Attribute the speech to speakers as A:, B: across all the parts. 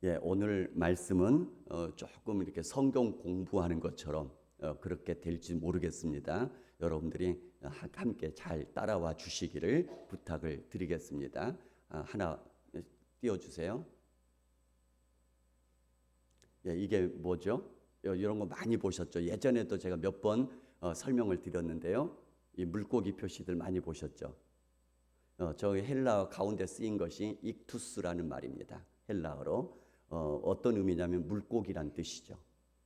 A: 예, 오늘 말씀은 조금 이렇게 성경 공부하는 것처럼 그렇게 될지 모르겠습니다. 여러분들이 함께 잘 따라와 주시기를 부탁을 드리겠습니다. 하나 띄워주세요. 예, 이게 뭐죠? 이런 거 많이 보셨죠? 예전에도 제가 몇 번 설명을 드렸는데요. 이 물고기 표시들 많이 보셨죠? 저희 헬라어 가운데 쓰인 것이 익투스라는 말입니다. 헬라어로. 어떤 의미냐면 물고기란 뜻이죠.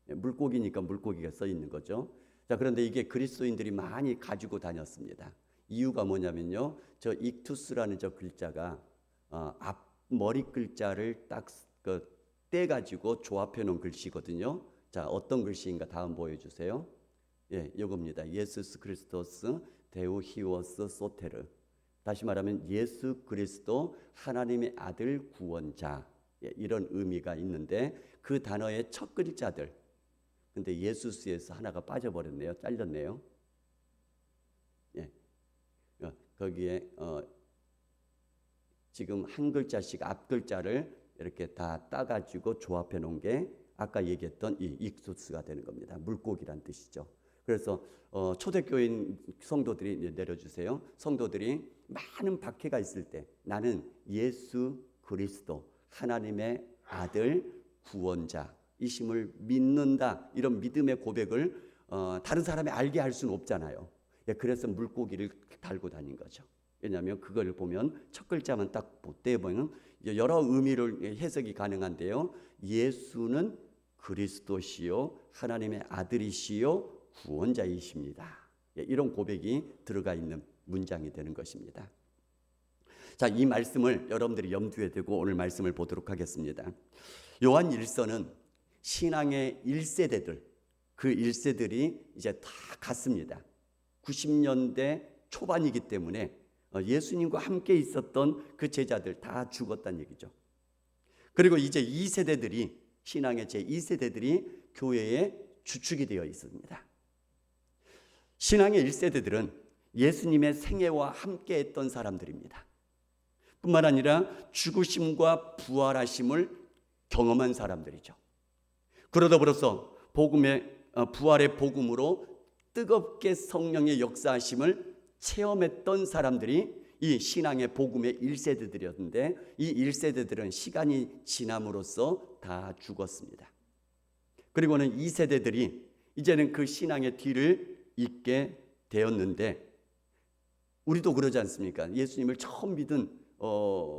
A: 물고기니까 물고기가 써 있는 거죠. 자, 그런데 이게 그리스도인들이 많이 가지고 다녔습니다. 이유가 뭐냐면요, 저 익투스라는 저 글자가 앞 머리 글자를 딱 떼가지고 조합해 놓은 글씨거든요. 자, 어떤 글씨인가 다음 보여주세요. 예, 이겁니다. 예수스 크리스토스 데우 히오스 소테르. 다시 말하면 예수 그리스도 하나님의 아들 구원자, 이런 의미가 있는데 그 단어의 첫 글자들, 근데 예수스에서 하나가 빠져버렸네요. 잘렸네요. 예, 거기에 지금 한 글자씩 앞 글자를 이렇게 다 따가지고 조합해 놓은 게 아까 얘기했던 이 익투스가 되는 겁니다. 물고기란 뜻이죠. 그래서 초대교인 성도들이 내려주세요. 성도들이 많은 박해가 있을 때 나는 예수 그리스도 하나님의 아들 구원자이심을 믿는다, 이런 믿음의 고백을 다른 사람이 알게 할 수는 없잖아요. 그래서 물고기를 달고 다닌 거죠. 왜냐하면 그걸 보면 첫 글자만 딱 떼보면 여러 의미를 해석이 가능한데요. 예수는 그리스도시요 하나님의 아들이시요 구원자이십니다. 이런 고백이 들어가 있는 문장이 되는 것입니다. 자, 이 말씀을 여러분들이 염두에 두고 오늘 말씀을 보도록 하겠습니다. 요한 1서는 신앙의 1세대들, 그 1세들이 이제 다 갔습니다. 90년대 초반이기 때문에 예수님과 함께 있었던 그 제자들 다 죽었다는 얘기죠. 그리고 이제 2세대들이, 신앙의 제2세대들이 교회의 주축이 되어 있습니다. 신앙의 1세대들은 예수님의 생애와 함께 했던 사람들입니다. 뿐만 아니라 죽으심과 부활하심을 경험한 사람들이죠. 그러다 벌어서 부활의 복음으로 뜨겁게 성령의 역사하심을 체험했던 사람들이 이 신앙의 복음의 1세대들이었는데, 이 1세대들은 시간이 지남으로써 다 죽었습니다. 그리고는 2세대들이 이제는 그 신앙의 뒤를 잇게 되었는데, 우리도 그러지 않습니까? 예수님을 처음 믿은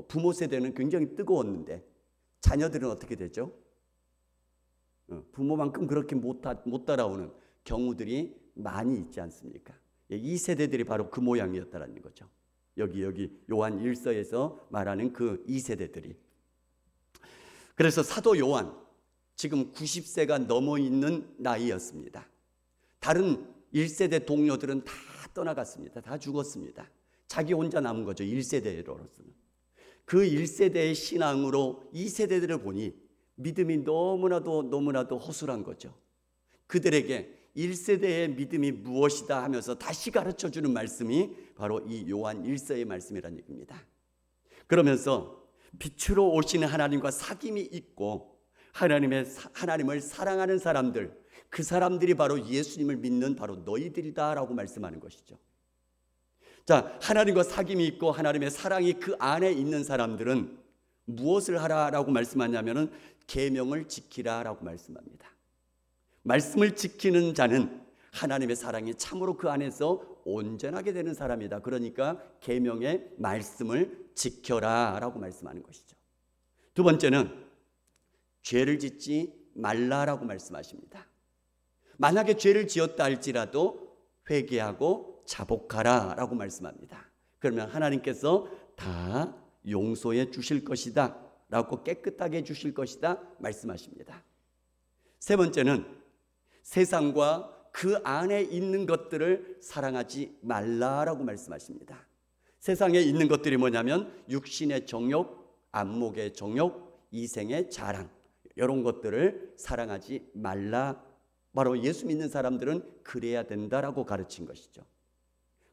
A: 부모 세대는 굉장히 뜨거웠는데 자녀들은 어떻게 되죠? 부모만큼 그렇게 못 따라오는 경우들이 많이 있지 않습니까? 이 세대들이 바로 그 모양이었다는 거죠. 여기 요한 1서에서 말하는 그 2세대들이. 그래서 사도 요한 지금 90세가 넘어 있는 나이였습니다. 다른 1세대 동료들은 다 떠나갔습니다. 다 죽었습니다. 자기 혼자 남은 거죠. 1세대로서는. 그 1세대의 신앙으로 2세대들을 보니 믿음이 너무나도 허술한 거죠. 그들에게 1세대의 믿음이 무엇이다 하면서 다시 가르쳐주는 말씀이 바로 이 요한 1서의 말씀이라는 얘기입니다. 그러면서 빛으로 오시는 하나님과 사귐이 있고 하나님을 사랑하는 사람들, 그 사람들이 바로 예수님을 믿는 바로 너희들이다라고 말씀하는 것이죠. 자, 하나님과 사귐이 있고 하나님의 사랑이 그 안에 있는 사람들은 무엇을 하라라고 말씀하냐면은 계명을 지키라라고 말씀합니다. 말씀을 지키는 자는 하나님의 사랑이 참으로 그 안에서 온전하게 되는 사람이다. 그러니까 계명의 말씀을 지켜라라고 말씀하는 것이죠. 두 번째는 죄를 짓지 말라라고 말씀하십니다. 만약에 죄를 지었다 할지라도 회개하고 자복하라라고 말씀합니다. 그러면 하나님께서 다 용서해 주실 것이다 라고 깨끗하게 해 주실 것이다 말씀하십니다. 세 번째는 세상과 그 안에 있는 것들을 사랑하지 말라라고 말씀하십니다. 세상에 있는 것들이 뭐냐면 육신의 정욕, 안목의 정욕, 이생의 자랑, 이런 것들을 사랑하지 말라. 바로 예수 믿는 사람들은 그래야 된다라고 가르친 것이죠.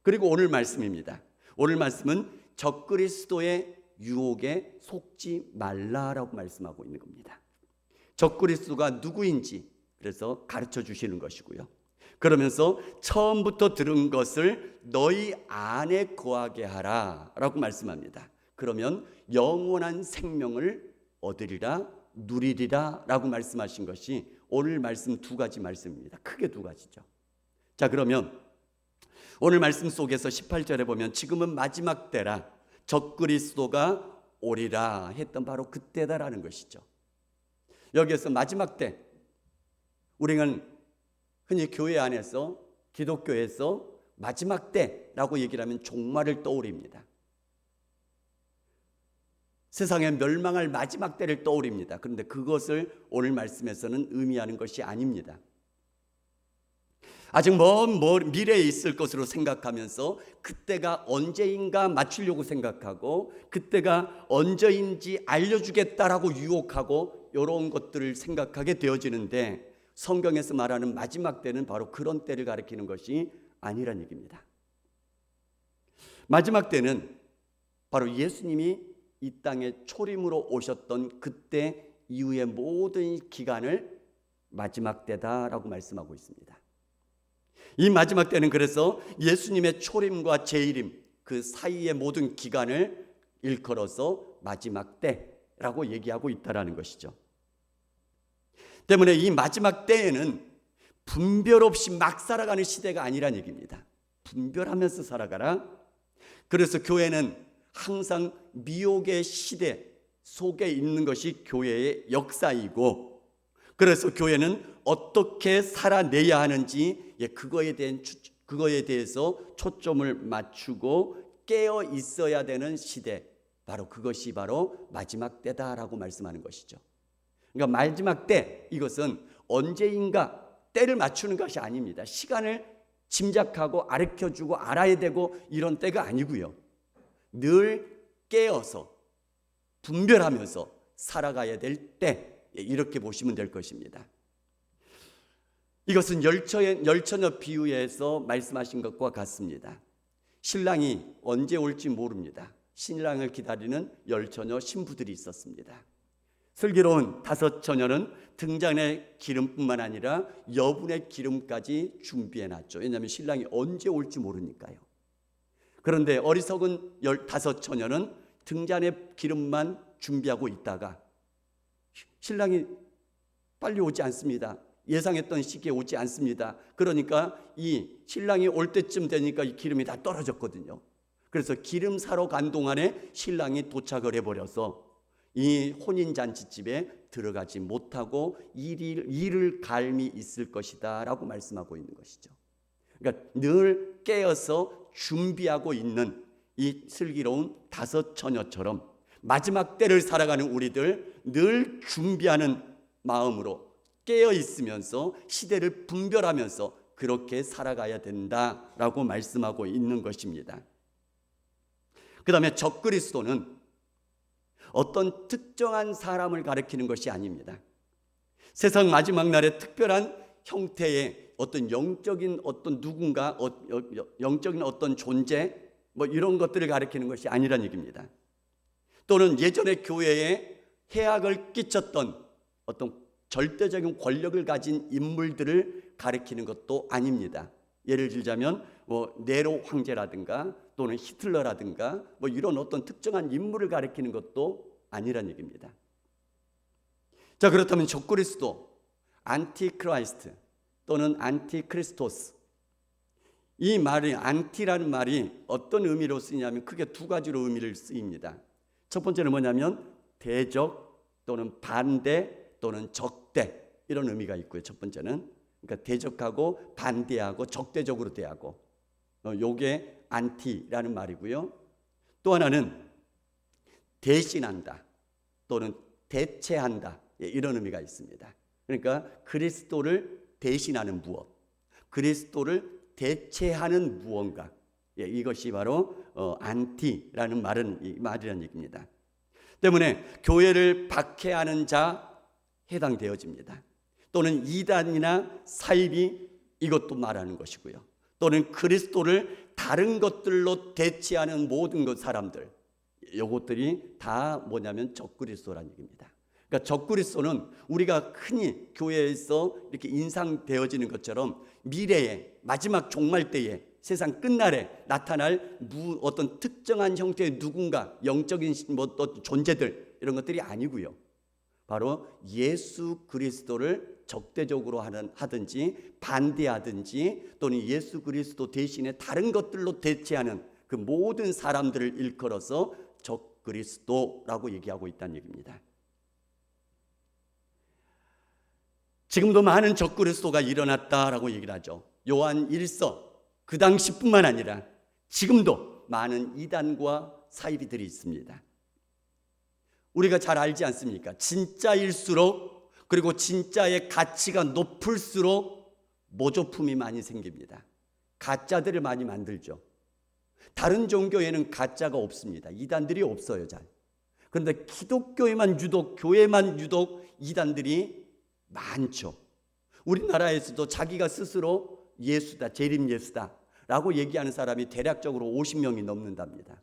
A: 그리고 오늘 말씀입니다. 오늘 말씀은 적그리스도의 유혹에 속지 말라라고 말씀하고 있는 겁니다. 적그리스도가 누구인지 그래서 가르쳐 주시는 것이고요. 그러면서 처음부터 들은 것을 너희 안에 거하게 하라 라고 말씀합니다. 그러면 영원한 생명을 얻으리라 누리리라 라고 말씀하신 것이 오늘 말씀 두 가지 말씀입니다. 크게 두 가지죠. 자, 그러면 오늘 말씀 속에서 18절에 보면 지금은 마지막 때라 적그리스도가 오리라 했던 바로 그때다라는 것이죠. 여기에서 마지막 때, 우리는 흔히 교회 안에서 기독교에서 마지막 때라고 얘기를 하면 종말을 떠올립니다. 세상에 멸망할 마지막 때를 떠올립니다. 그런데 그것을 오늘 말씀에서는 의미하는 것이 아닙니다. 아직 먼 미래에 있을 것으로 생각하면서 그때가 언제인가 맞추려고 생각하고 그때가 언제인지 알려주겠다라고 유혹하고 이런 것들을 생각하게 되어지는데, 성경에서 말하는 마지막 때는 바로 그런 때를 가리키는 것이 아니란 얘기입니다. 마지막 때는 바로 예수님이 이 땅에 초림으로 오셨던 그때 이후의 모든 기간을 마지막 때다라고 말씀하고 있습니다. 이 마지막 때는 그래서 예수님의 초림과 재림임 그 사이의 모든 기간을 일컬어서 마지막 때라고 얘기하고 있다라는 것이죠. 때문에 이 마지막 때에는 분별 없이 막 살아가는 시대가 아니란 얘기입니다. 분별하면서 살아가라. 그래서 교회는 항상 미혹의 시대 속에 있는 것이 교회의 역사이고, 그래서 교회는 어떻게 살아내야 하는지 그거에 대해서 초점을 맞추고 깨어 있어야 되는 시대, 바로 그것이 바로 마지막 때다라고 말씀하는 것이죠. 그러니까 마지막 때, 이것은 언제인가 때를 맞추는 것이 아닙니다. 시간을 짐작하고 가르쳐주고 알아야 되고 이런 때가 아니고요. 늘 깨어서 분별하면서 살아가야 될 때, 이렇게 보시면 될 것입니다. 이것은 열처녀 비유에서 말씀하신 것과 같습니다. 신랑이 언제 올지 모릅니다. 신랑을 기다리는 열처녀 신부들이 있었습니다. 슬기로운 다섯 처녀는 등잔의 기름뿐만 아니라 여분의 기름까지 준비해놨죠. 왜냐하면 신랑이 언제 올지 모르니까요. 그런데 어리석은 15처녀는 등잔의 기름만 준비하고 있다가 신랑이 빨리 오지 않습니다. 예상했던 시기에 오지 않습니다. 그러니까 이 신랑이 올 때쯤 되니까 이 기름이 다 떨어졌거든요. 그래서 기름 사러 간 동안에 신랑이 도착을 해버려서 이 혼인잔치집에 들어가지 못하고 이를 갈미 있을 것이다 라고 말씀하고 있는 것이죠. 그러니까 늘 깨어서 준비하고 있는 이 슬기로운 다섯 처녀처럼 마지막 때를 살아가는 우리들 늘 준비하는 마음으로 깨어 있으면서 시대를 분별하면서 그렇게 살아가야 된다라고 말씀하고 있는 것입니다. 그 다음에 적그리스도는 어떤 특정한 사람을 가리키는 것이 아닙니다. 세상 마지막 날에 특별한 형태의 어떤 영적인 어떤 누군가, 영적인 어떤 존재, 뭐 이런 것들을 가리키는 것이 아니란 얘기입니다. 또는 예전에 교회에 해악을 끼쳤던 어떤 절대적인 권력을 가진 인물들을 가리키는 것도 아닙니다. 예를 들자면 네로 황제라든가 또는 히틀러라든가 이런 어떤 특정한 인물을 가리키는 것도 아니란 얘기입니다. 자, 그렇다면 적그리스도, 안티크라이스트 또는 안티크리스토스, 이 말이 안티라는 말이 어떤 의미로 쓰이냐면 크게 두 가지로 의미를 쓰입니다. 첫 번째는 뭐냐면 대적 또는 반대 또는 적대, 이런 의미가 있고요. 첫 번째는 그러니까 대적하고 반대하고 적대적으로 대하고, 요게 안티라는 말이고요. 또 하나는 대신한다 또는 대체한다, 이런 의미가 있습니다. 그러니까 그리스도를 대신하는 무엇, 그리스도를 대체하는 무언가, 이것이 바로 안티라는 말이라는 얘기입니다. 때문에 교회를 박해하는 자 해당되어집니다. 또는 이단이나 사입이 이것도 말하는 것이고요. 또는 그리스도를 다른 것들로 대체하는 모든 사람들, 요것들이 다 뭐냐면 적그리스도라는 얘기입니다. 그러니까 적그리스도는 우리가 흔히 교회에서 이렇게 인상되어지는 것처럼 미래에 마지막 종말 때에 세상 끝날에 나타날 어떤 특정한 형태의 누군가 영적인 어떤 존재들 이런 것들이 아니고요. 바로 예수 그리스도를 적대적으로 하든지 반대하든지 또는 예수 그리스도 대신에 다른 것들로 대체하는 그 모든 사람들을 일컬어서 적그리스도라고 얘기하고 있다는 얘기입니다. 지금도 많은 적그리스도가 일어났다라고 얘기를 하죠. 요한 1서 그 당시뿐만 아니라 지금도 많은 이단과 사이비들이 있습니다. 우리가 잘 알지 않습니까? 진짜일수록 그리고 진짜의 가치가 높을수록 모조품이 많이 생깁니다. 가짜들을 많이 만들죠. 다른 종교에는 가짜가 없습니다. 이단들이 없어요, 잘. 그런데 기독교에만 유독, 교회만 유독 이단들이 많죠. 우리나라에서도 자기가 스스로 예수다, 재림 예수다 라고 얘기하는 사람이 대략적으로 50명이 넘는답니다.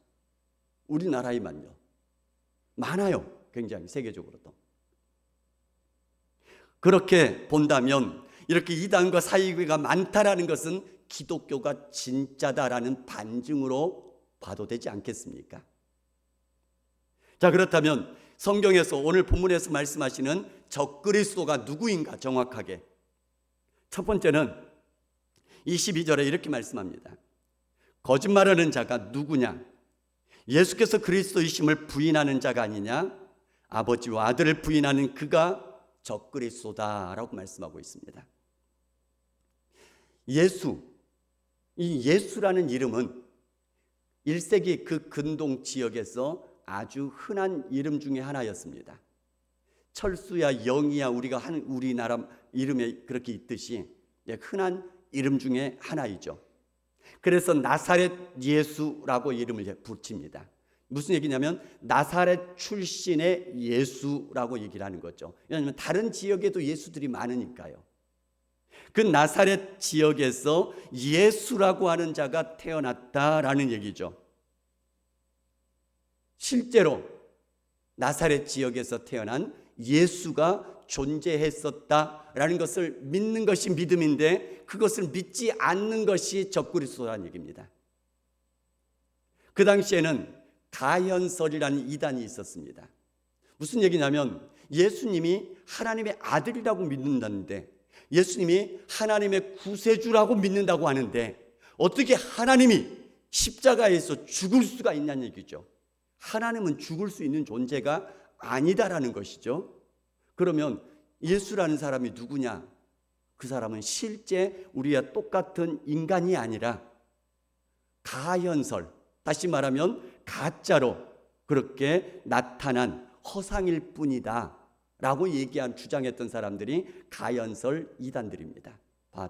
A: 우리나라에만요. 많아요. 굉장히 세계적으로도. 그렇게 본다면 이렇게 이단과 사이비가 많다라는 것은 기독교가 진짜다라는 반증으로 봐도 되지 않겠습니까? 자, 그렇다면 성경에서 오늘 본문에서 말씀하시는 적그리스도가 누구인가 정확하게. 첫 번째는 22절에 이렇게 말씀합니다. 거짓말하는 자가 누구냐? 예수께서 그리스도이심을 부인하는 자가 아니냐? 아버지와 아들을 부인하는 그가 적그리스도다라고 말씀하고 있습니다. 이 예수라는 이름은 1세기 그 근동 지역에서 아주 흔한 이름 중에 하나였습니다. 철수야 영이야 우리가 우리나라 이름에 그렇게 있듯이 흔한 이름 중에 하나이죠. 그래서 나사렛 예수라고 이름을 붙입니다. 무슨 얘기냐면 나사렛 출신의 예수라고 얘기를 하는 거죠. 왜냐하면 다른 지역에도 예수들이 많으니까요. 그 나사렛 지역에서 예수라고 하는 자가 태어났다라는 얘기죠. 실제로 나사렛 지역에서 태어난 예수가 존재했었다라는 것을 믿는 것이 믿음인데 그것을 믿지 않는 것이 적그리스도라는 얘기입니다. 그 당시에는 가현설이라는 이단이 있었습니다. 무슨 얘기냐면 예수님이 하나님의 아들이라고 믿는다는데 예수님이 하나님의 구세주라고 믿는다고 하는데 어떻게 하나님이 십자가에서 죽을 수가 있냐는 얘기죠. 하나님은 죽을 수 있는 존재가 아니다라는 것이죠. 그러면 예수라는 사람이 누구냐? 그 사람은 실제 우리와 똑같은 인간이 아니라 가현설, 다시 말하면 가짜로 그렇게 나타난 허상일 뿐이다 라고 주장했던 사람들이 가현설 이단들입니다.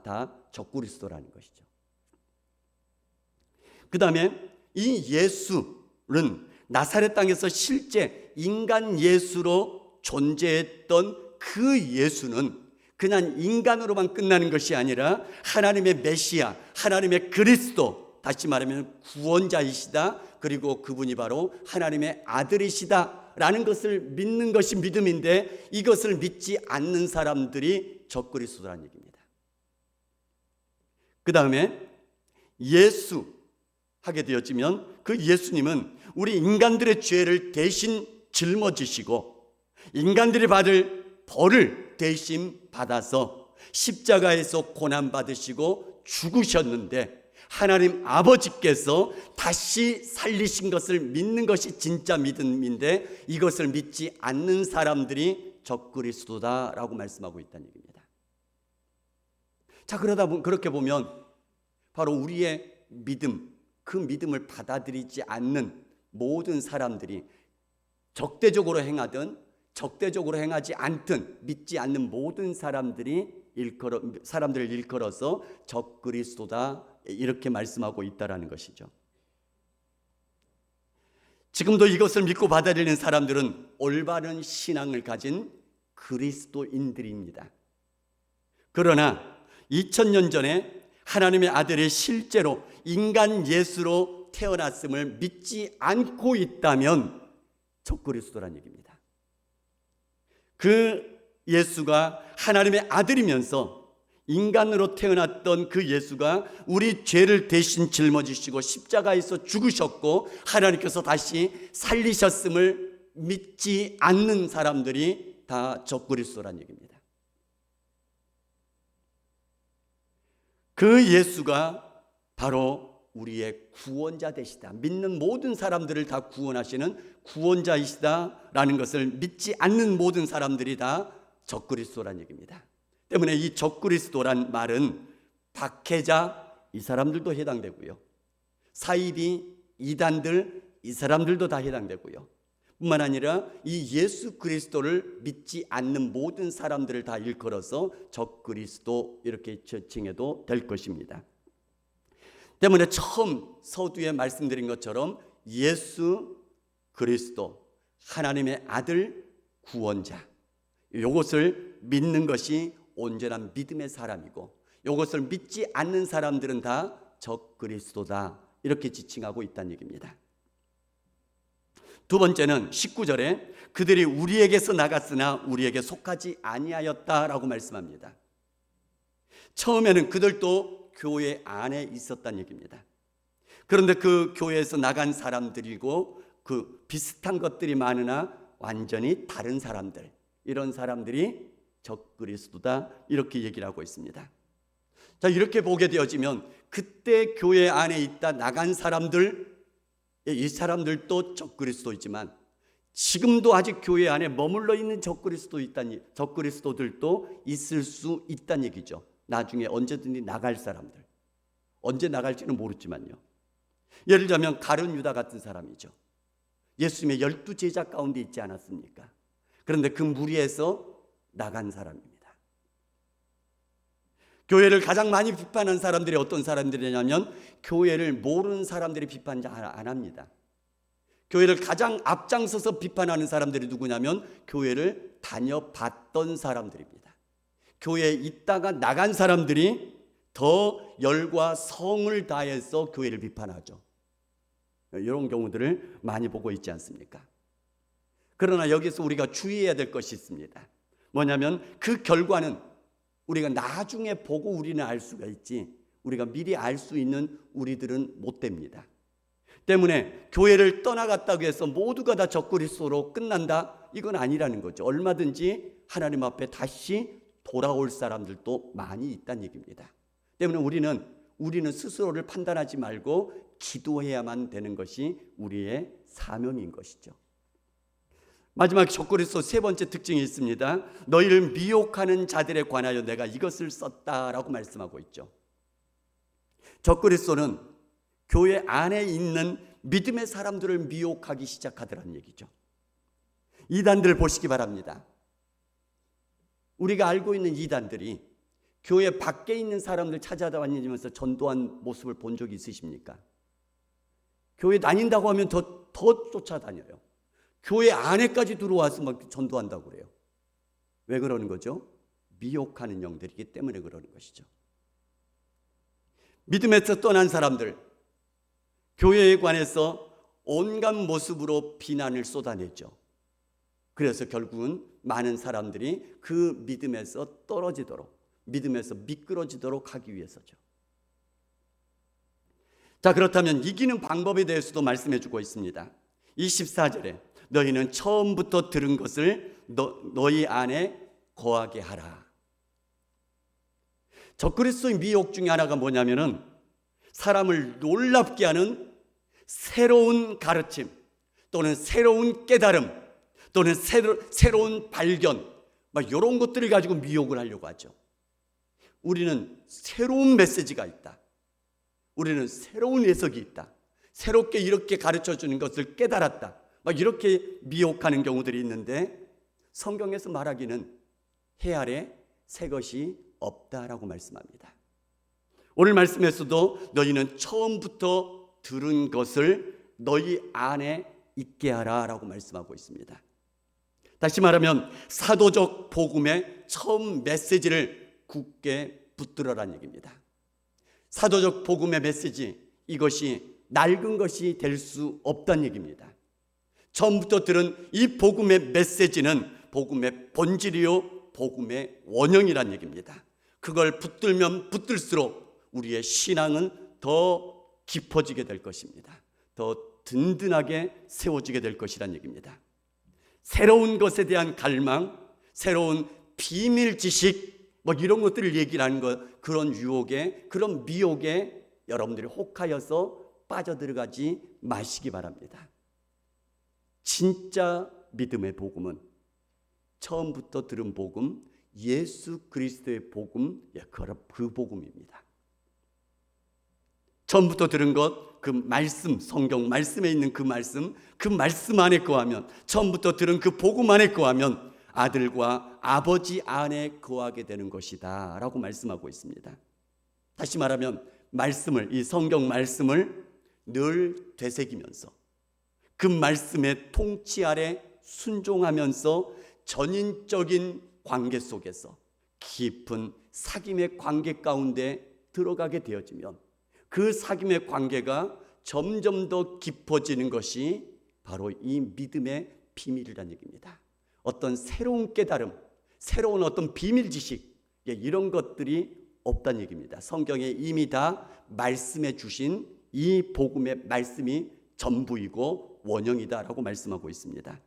A: 다 적그리스도라는 것이죠. 그 다음에 이 예수는 나사렛 땅에서 실제 인간 예수로 존재했던 그 예수는 그냥 인간으로만 끝나는 것이 아니라 하나님의 메시아, 하나님의 그리스도, 다시 말하면 구원자이시다. 그리고 그분이 바로 하나님의 아들이시다 라는 것을 믿는 것이 믿음인데 이것을 믿지 않는 사람들이 적그리스도라는 얘기입니다. 그 다음에 예수 하게 되어지면 그 예수님은 우리 인간들의 죄를 대신 짊어지시고 인간들이 받을 벌을 대신 받아서 십자가에서 고난받으시고 죽으셨는데 하나님 아버지께서 다시 살리신 것을 믿는 것이 진짜 믿음인데 이것을 믿지 않는 사람들이 적그리스도다라고 말씀하고 있다는 얘기입니다. 자, 그렇게 보면 바로 우리의 믿음, 그 믿음을 받아들이지 않는 모든 사람들이 적대적으로 행하든 적대적으로 행하지 않든 믿지 않는 모든 사람들을 일컬어서 적그리스도다 이렇게 말씀하고 있다라는 것이죠. 지금도 이것을 믿고 받아들이는 사람들은 올바른 신앙을 가진 그리스도인들입니다. 그러나 2000년 전에 하나님의 아들이 실제로 인간 예수로 태어났음을 믿지 않고 있다면 적그리스도란 얘기입니다. 그 예수가 하나님의 아들이면서 인간으로 태어났던 그 예수가 우리 죄를 대신 짊어지시고 십자가에서 죽으셨고 하나님께서 다시 살리셨음을 믿지 않는 사람들이 다 적그리스도란 얘기입니다. 그 예수가 바로 우리의 구원자 되시다. 믿는 모든 사람들을 다 구원하시는 구원자이시다라는 것을 믿지 않는 모든 사람들이 다 적그리스도란 얘기입니다. 때문에 이 적그리스도란 말은 박해자 이 사람들도 해당되고요. 사이비, 이단들 이 사람들도 다 해당되고요. 뿐만 아니라 이 예수 그리스도를 믿지 않는 모든 사람들을 다 일컬어서 적그리스도 이렇게 칭해도 될 것입니다. 때문에 처음 서두에 말씀드린 것처럼 예수 그리스도 하나님의 아들 구원자 이것을 믿는 것이 온전한 믿음의 사람이고 이것을 믿지 않는 사람들은 다 적그리스도다 이렇게 지칭하고 있다는 얘기입니다. 두 번째는 19절에 그들이 우리에게서 나갔으나 우리에게 속하지 아니하였다라고 말씀합니다. 처음에는 그들도 교회 안에 있었다는 얘기입니다. 그런데 그 교회에서 나간 사람들이고 그 비슷한 것들이 많으나 완전히 다른 사람들, 이런 사람들이 적그리스도다 이렇게 얘기를 하고 있습니다. 자, 이렇게 보게 되어지면 그때 교회 안에 있다 나간 사람들, 이 사람들도 적그리스도이지만 지금도 아직 교회 안에 머물러 있는 적그리스도들도 있을 수 있다는 얘기죠. 나중에 언제든지 나갈 사람들, 언제 나갈지는 모르지만요. 예를 들자면 가룟 유다 같은 사람이죠. 예수님의 12제자 가운데 있지 않았습니까? 그런데 그 무리에서 나간 사람입니다. 교회를 가장 많이 비판한 사람들이 어떤 사람들이냐면 교회를 모르는 사람들이 비판 안 합니다. 교회를 가장 앞장서서 비판하는 사람들이 누구냐면 교회를 다녀봤던 사람들입니다. 교회에 있다가 나간 사람들이 더 열과 성을 다해서 교회를 비판하죠. 이런 경우들을 많이 보고 있지 않습니까? 그러나 여기서 우리가 주의해야 될 것이 있습니다. 뭐냐면 그 결과는 우리가 나중에 보고 우리는 알 수가 있지 우리가 미리 알 수 있는 우리들은 못 됩니다. 때문에 교회를 떠나갔다고 해서 모두가 다 적그리스도로 끝난다? 이건 아니라는 거죠. 얼마든지 하나님 앞에 다시 돌아올 사람들도 많이 있다는 얘기입니다. 때문에 우리는 스스로를 판단하지 말고 기도해야만 되는 것이 우리의 사명인 것이죠. 마지막 적그리스도 세 번째 특징이 있습니다. 너희를 미혹하는 자들에 관하여 내가 이것을 썼다라고 말씀하고 있죠. 적그리스도는 교회 안에 있는 믿음의 사람들을 미혹하기 시작하더라는 얘기죠. 이단들 보시기 바랍니다. 우리가 알고 있는 이단들이 교회 밖에 있는 사람들 찾아다니면서 전도한 모습을 본 적이 있으십니까? 교회 다닌다고 하면 더 쫓아다녀요. 교회 안에까지 들어와서 막 전도한다고 그래요. 왜 그러는 거죠? 미혹하는 영들이기 때문에 그러는 것이죠. 믿음에서 떠난 사람들, 교회에 관해서 온갖 모습으로 비난을 쏟아냈죠. 그래서 결국은 많은 사람들이 그 믿음에서 떨어지도록, 믿음에서 미끄러지도록 하기 위해서죠. 자, 그렇다면 이기는 방법에 대해서도 말씀해 주고 있습니다. 24절에 너희는 처음부터 들은 것을 너희 안에 거하게 하라. 적그리스도의 미혹 중에 하나가 뭐냐면은 사람을 놀랍게 하는 새로운 가르침 또는 새로운 깨달음 또는 새로운 발견 막 이런 것들을 가지고 미혹을 하려고 하죠. 우리는 새로운 메시지가 있다. 우리는 새로운 해석이 있다. 새롭게 이렇게 가르쳐 주는 것을 깨달았다. 막 이렇게 미혹하는 경우들이 있는데 성경에서 말하기는 해 아래 새 것이 없다라고 말씀합니다. 오늘 말씀에서도 너희는 처음부터 들은 것을 너희 안에 있게 하라라고 말씀하고 있습니다. 다시 말하면 사도적 복음의 처음 메시지를 굳게 붙들어라는 얘기입니다. 사도적 복음의 메시지, 이것이 낡은 것이 될 수 없다는 얘기입니다. 처음부터 들은 이 복음의 메시지는 복음의 본질이요 복음의 원형이란 얘기입니다. 그걸 붙들면 붙들수록 우리의 신앙은 더 깊어지게 될 것입니다. 더 든든하게 세워지게 될 것이란 얘기입니다. 새로운 것에 대한 갈망, 새로운 비밀 지식 이런 것들을 얘기를 하는 것, 그런 유혹에, 그런 미혹에 여러분들이 혹하여서 빠져들어가지 마시기 바랍니다. 진짜 믿음의 복음은 처음부터 들은 복음, 예수 그리스도의 복음, 그 복음입니다. 처음부터 들은 것, 그 말씀, 성경 말씀에 있는 그 말씀 안에 거하면, 처음부터 들은 그 복음 안에 거하면 아들과 아버지 안에 거하게 되는 것이다 라고 말씀하고 있습니다. 다시 말하면 이 성경 말씀을 늘 되새기면서 그 말씀의 통치 아래 순종하면서 전인적인 관계 속에서 깊은 사귐의 관계 가운데 들어가게 되어지면 그 사귐의 관계가 점점 더 깊어지는 것이 바로 이 믿음의 비밀이라는 얘기입니다. 어떤 새로운 깨달음, 새로운 어떤 비밀 지식, 이런 것들이 없다는 얘기입니다. 성경에 이미 다 말씀해 주신 이 복음의 말씀이 전부이고 원형이다라고 말씀하고 있습니다.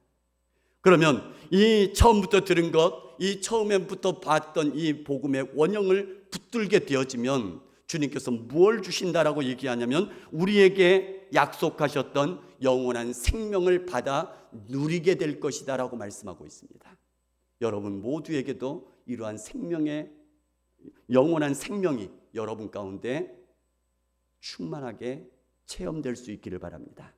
A: 그러면 이 처음부터 들은 것, 이 처음부터 봤던 이 복음의 원형을 붙들게 되어지면 주님께서 무엇을 주신다라고 얘기하냐면 우리에게 약속하셨던 영원한 생명을 받아 누리게 될 것이다 라고 말씀하고 있습니다. 여러분 모두에게도 이러한 영원한 생명이 여러분 가운데 충만하게 체험될 수 있기를 바랍니다.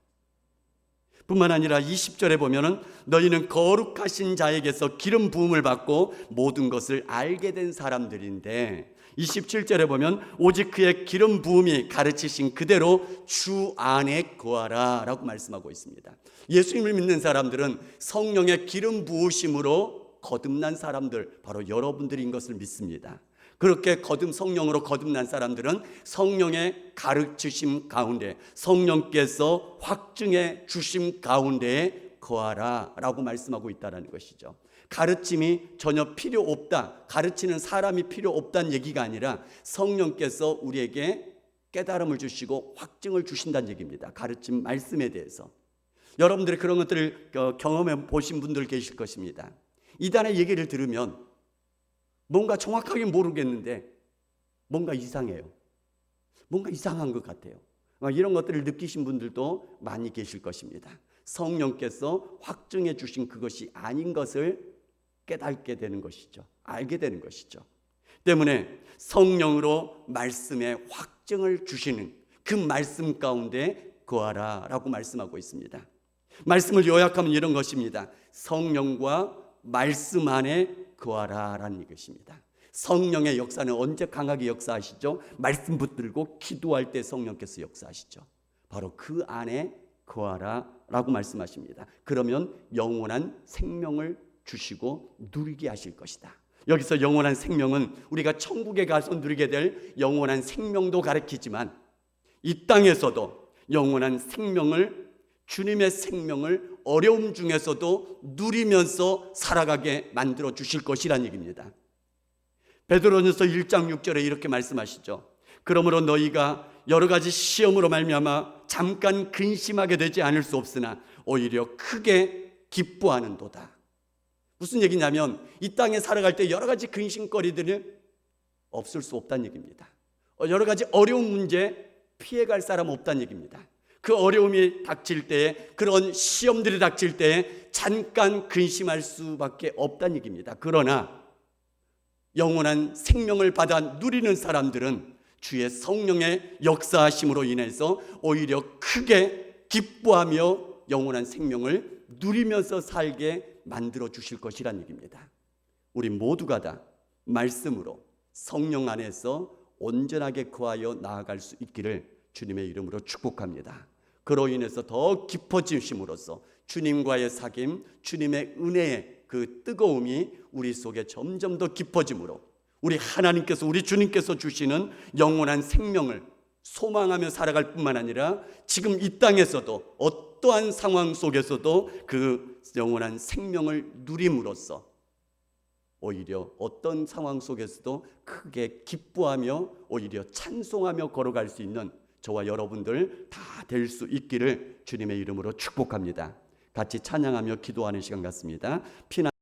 A: 뿐만 아니라 20절에 보면은 너희는 거룩하신 자에게서 기름 부음을 받고 모든 것을 알게 된 사람들인데, 27절에 보면 오직 그의 기름 부음이 가르치신 그대로 주 안에 거하라 라고 말씀하고 있습니다. 예수님을 믿는 사람들은 성령의 기름 부으심으로 거듭난 사람들, 바로 여러분들인 것을 믿습니다. 그렇게 성령으로 거듭난 사람들은 성령의 가르치심 가운데, 성령께서 확증해 주심 가운데에 거하라 라고 말씀하고 있다는 것이죠. 가르침이 전혀 필요 없다, 가르치는 사람이 필요 없다는 얘기가 아니라 성령께서 우리에게 깨달음을 주시고 확증을 주신다는 얘기입니다. 가르침 말씀에 대해서. 여러분들이 그런 것들을 경험해 보신 분들 계실 것입니다. 이단의 얘기를 들으면 뭔가 정확하게 모르겠는데 뭔가 이상해요. 뭔가 이상한 것 같아요. 이런 것들을 느끼신 분들도 많이 계실 것입니다. 성령께서 확증해 주신 그것이 아닌 것을 깨닫게 되는 것이죠. 알게 되는 것이죠. 때문에 성령으로 말씀에 확증을 주시는 그 말씀 가운데 거하라 라고 말씀하고 있습니다. 말씀을 요약하면 이런 것입니다. 성령과 말씀 안에 거하라 라는 것입니다. 성령의 역사는 언제 강하게 역사하시죠? 말씀 붙들고 기도할 때 성령께서 역사하시죠. 바로 그 안에 거하라 라고 말씀하십니다. 그러면 영원한 생명을 주시고 누리게 하실 것이다. 여기서 영원한 생명은 우리가 천국에 가서 누리게 될 영원한 생명도 가리키지만 이 땅에서도 영원한 생명을, 주님의 생명을 어려움 중에서도 누리면서 살아가게 만들어 주실 것이라는 얘기입니다. 베드로전서 1장 6절에 이렇게 말씀하시죠. 그러므로 너희가 여러 가지 시험으로 말미암아 잠깐 근심하게 되지 않을 수 없으나 오히려 크게 기뻐하는도다. 무슨 얘기냐면 이 땅에 살아갈 때 여러 가지 근심거리들이 없을 수 없다는 얘기입니다. 여러 가지 어려운 문제 피해갈 사람 없다는 얘기입니다. 그 어려움이 닥칠 때에, 그런 시험들이 닥칠 때에 잠깐 근심할 수밖에 없다는 얘기입니다. 그러나 영원한 생명을 받아 누리는 사람들은 주의 성령의 역사하심으로 인해서 오히려 크게 기뻐하며 영원한 생명을 누리면서 살게 만들어 주실 것이란 얘기입니다. 우리 모두가 다 말씀으로 성령 안에서 온전하게 거하여 나아갈 수 있기를 주님의 이름으로 축복합니다. 그로 인해서 더 깊어지심으로써 주님과의 사귐, 주님의 은혜의 그 뜨거움이 우리 속에 점점 더 깊어지므로 우리 하나님께서, 우리 주님께서 주시는 영원한 생명을 소망하며 살아갈 뿐만 아니라 지금 이 땅에서도 어떠한 상황 속에서도 그 영원한 생명을 누림으로써 오히려 어떤 상황 속에서도 크게 기뻐하며 오히려 찬송하며 걸어갈 수 있는 저와 여러분들 다 될 수 있기를 주님의 이름으로 축복합니다. 같이 찬양하며 기도하는 시간 같습니다.